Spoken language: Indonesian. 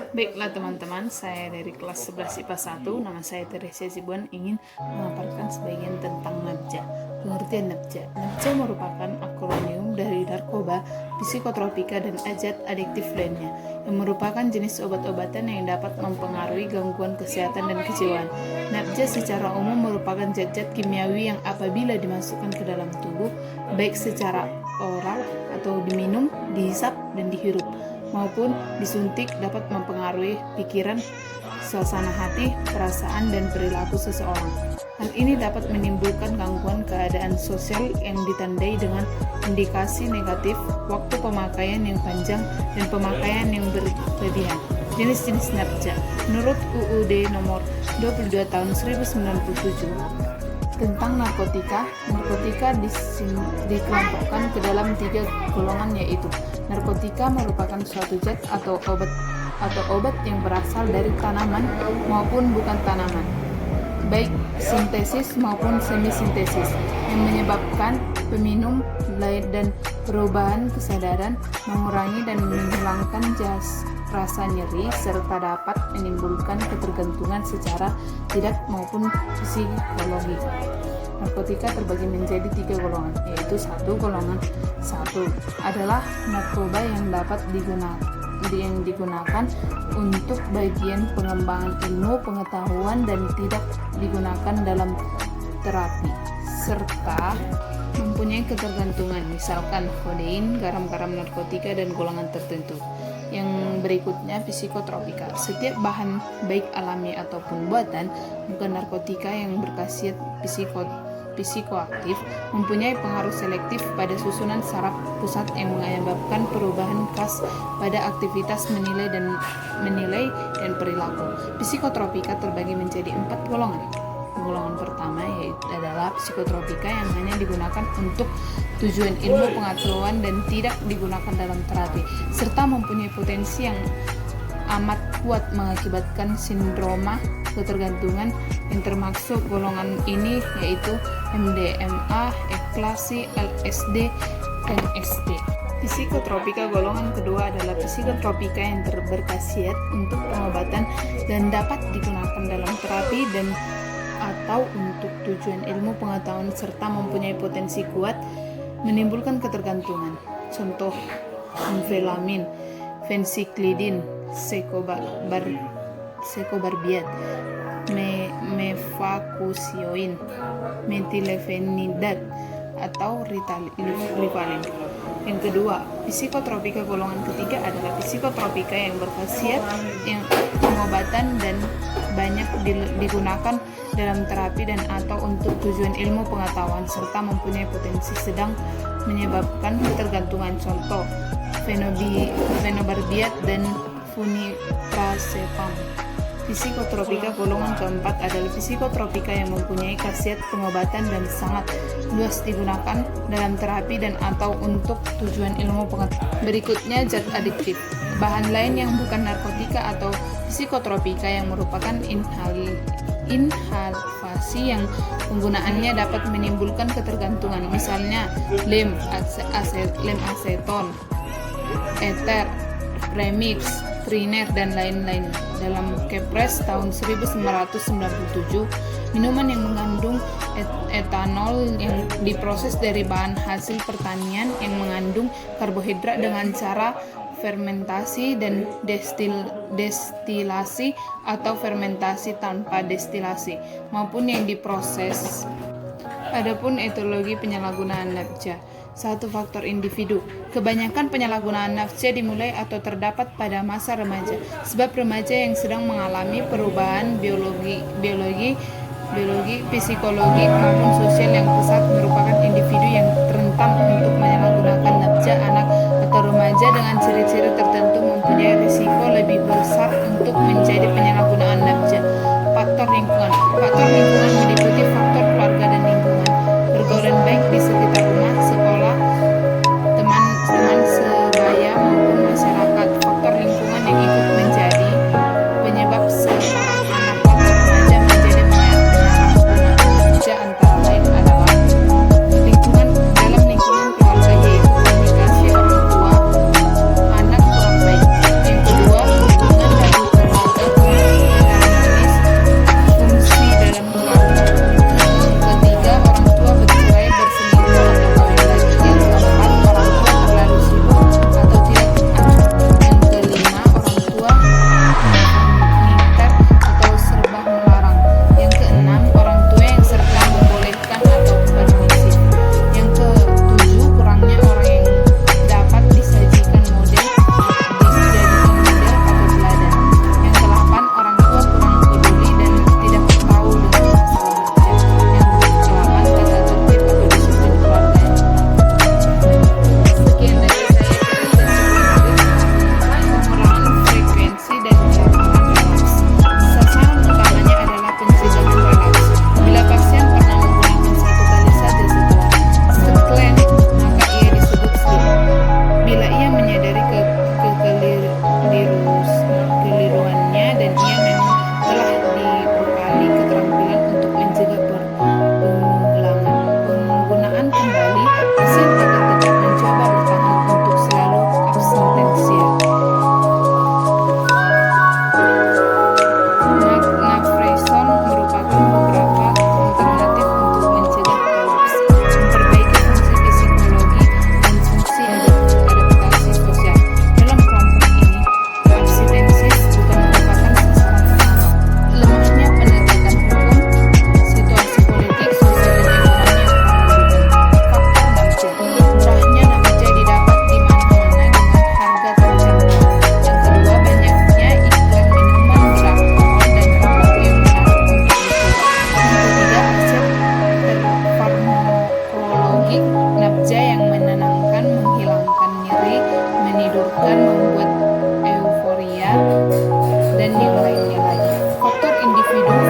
Baiklah teman-teman, saya dari kelas 11 IPA 1, nama saya Teresia Sibuan, ingin memaparkan sebagian tentang NABJA. Pengertian NABJA. NABJA merupakan akronim dari narkoba, psikotropika, dan zat adiktif lainnya, yang merupakan jenis obat-obatan yang dapat mempengaruhi gangguan kesehatan dan kejiwaan. NABJA secara umum merupakan zat-zat kimiawi yang apabila dimasukkan ke dalam tubuh, baik secara oral atau diminum, dihisap, dan dihirup, maupun disuntik dapat mempengaruhi pikiran, suasana hati, perasaan, dan perilaku seseorang. Hal ini dapat menimbulkan gangguan keadaan sosial yang ditandai dengan indikasi negatif, waktu pemakaian yang panjang, dan pemakaian yang berlebihan. Jenis-jenis NABJA. Menurut UUD nomor 22 tahun 1997 tentang narkotika dikelompokkan ke dalam 3 golongan, yaitu narkotika merupakan suatu zat atau obat yang berasal dari tanaman maupun bukan tanaman, baik sintesis maupun semi-sintesis, yang menyebabkan peminum dan perubahan kesadaran, mengurangi dan menghilangkan rasa nyeri, serta dapat menimbulkan ketergantungan secara tidak maupun psikologi. Narkotika terbagi menjadi 3 golongan, yaitu golongan 1 adalah narkoba yang dapat digunakan untuk bagian pengembangan ilmu pengetahuan dan tidak digunakan dalam terapi, serta mempunyai ketergantungan, misalkan kodein, garam-garam narkotika, dan golongan tertentu. Yang berikutnya psikotropika. Setiap bahan baik alami ataupun buatan bukan narkotika yang berkhasiat psikoaktif mempunyai pengaruh selektif pada susunan saraf pusat yang menyebabkan perubahan khas pada aktivitas menilai dan perilaku. Psikotropika terbagi menjadi 4 golongan. Golongan pertama adalah psikotropika yang hanya digunakan untuk tujuan ilmu pengetahuan dan tidak digunakan dalam terapi, serta mempunyai potensi yang amat kuat mengakibatkan sindroma ketergantungan. Yang termasuk golongan ini yaitu MDMA, ekstasi, LSD, dan XD. Psikotropika golongan kedua adalah psikotropika yang berkhasiat untuk pengobatan dan dapat digunakan dalam terapi dan atau untuk tujuan ilmu pengetahuan, serta mempunyai potensi kuat menimbulkan ketergantungan. Contoh: amfetamin, fensiklidin, sekobarbiat, mevakusioin, metilfenidat, atau ritalin. Yang kedua, psikotropika golongan ketiga adalah psikotropika yang berkhasiat yang pengobatan dan banyak digunakan dalam terapi dan atau untuk tujuan ilmu pengetahuan, serta mempunyai potensi sedang menyebabkan ketergantungan. Contoh: fenobarbiat dan flunitrazepam. Psikotropika golongan keempat adalah psikotropika yang mempunyai khasiat pengobatan dan sangat luas digunakan dalam terapi dan atau untuk tujuan ilmu pengetahuan. Berikutnya zat adiktif. Bahan lain yang bukan narkotika atau psikotropika yang merupakan inhalasi yang penggunaannya dapat menimbulkan ketergantungan, misalnya lem aseton, eter, premix, triner, dan lain-lain. Dalam Kepres tahun 1997, minuman yang mengandung etanol yang diproses dari bahan hasil pertanian yang mengandung karbohidrat dengan cara fermentasi dan destilasi atau fermentasi tanpa destilasi, maupun yang diproses. Adapun etiologi penyalahgunaan NABJA. 1. Faktor individu. Kebanyakan penyalahgunaan NABJA dimulai atau terdapat pada masa remaja, sebab remaja yang sedang mengalami perubahan biologi, psikologi, maupun sosial yang pesat merupakan individu yang rentan untuk menyalahgunakan NABJA. Anak atau remaja dengan ciri-ciri tertentu mempunyai risiko lebih besar untuk menjadi penyalahgunaan NABJA. Faktor lingkungan. Faktor lingkungan meliputi faktor keluarga dan lingkungan, pergaulan baik di sekitar rumah, sekolah, teman sebaya maupun masyarakat. Faktor lingkungan yang ikut menjadi penyebab seorang anak atau remaja menjadi penyalahguna NABJA antara lain adalah lingkungan. Dalam lingkungan keluarga, yaitu komunikasi orang tua anak kurang baik. Yang kedua, lingkungan dari dan yang lainnya lagi. Faktor individu